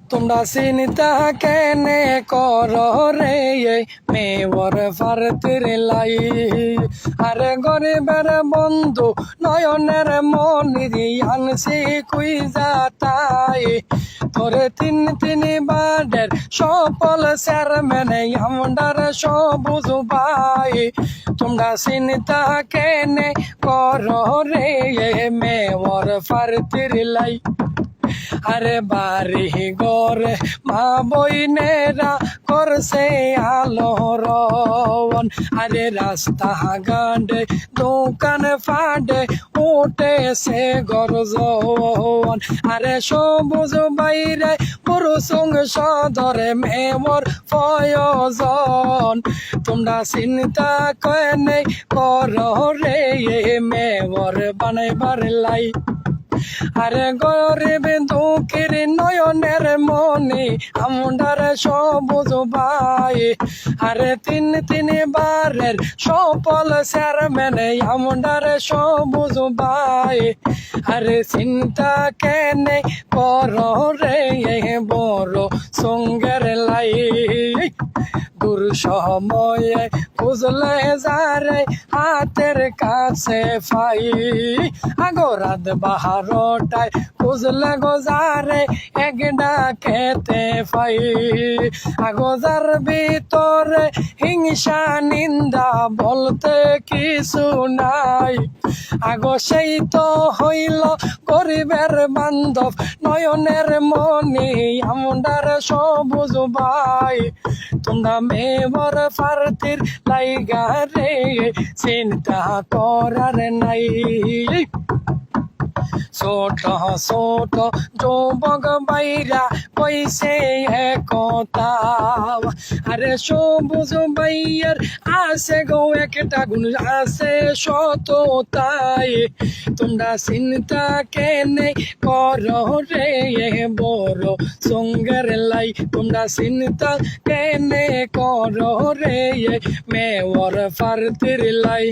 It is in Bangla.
তোমরা চিন্তা কেনে কর রে মেয়র ফারতির লাই আরে গরিবের বন্ধু নয়নের মনির আনছি কুই যাতাই তোরে তিন বাডের সফল চেয়ারম্যানে আমরার সবুজ ভাই তোমরা চিন্তা কেনে কর রে মেয়র ফারতির লাই আরে বাড়ি গরে মা বইনেরা করছে আলোড়ন আরে রাস্তা গান্ডে দোকান ফাডে উঠেছে গরজন আরে সবুজ বাইরে পুরুষং সদরে মেমর প্রয়োজন তোমরা চিন্তা কেনে কর রে মেমর বানাইবার লাই আরে গরিব দুঃখের নয়নের মনে আমরার সবুজ ভাই আরে তিন বারের সফল চেয়ারম্যানে আমরার সবুজ ভাই আরে চিন্তা কেনে কর রে বড় সঙ্গের লাই দূর সময়ে খুঁজলে যারে হাতের কাছে পাই আগরাত বাহারটায় খুঁজলে গোজারে এক ডাকেতে পাই আগজার ভিতরে হিংসা নিন্দা বলতে কিছু নাই আগো সেই তো হইল গরিবের বান্ধব নয়নের মনি আমরার সবুজ ভাই তোমরা মেয়র ফারতির লাইগা রে চিন্তা করার নাই ছোট ছোট যুবক বাইরা কইছে একতা আরে সবুজ ভাইয়ের আছে গো একটা গুণ আছে সততাই তোমরা চিন্তা কেনে কর রে বড় সঙ্গের লাই তোমরা চিন্তা কেনে কর রে মেয়র ফারতির লাই।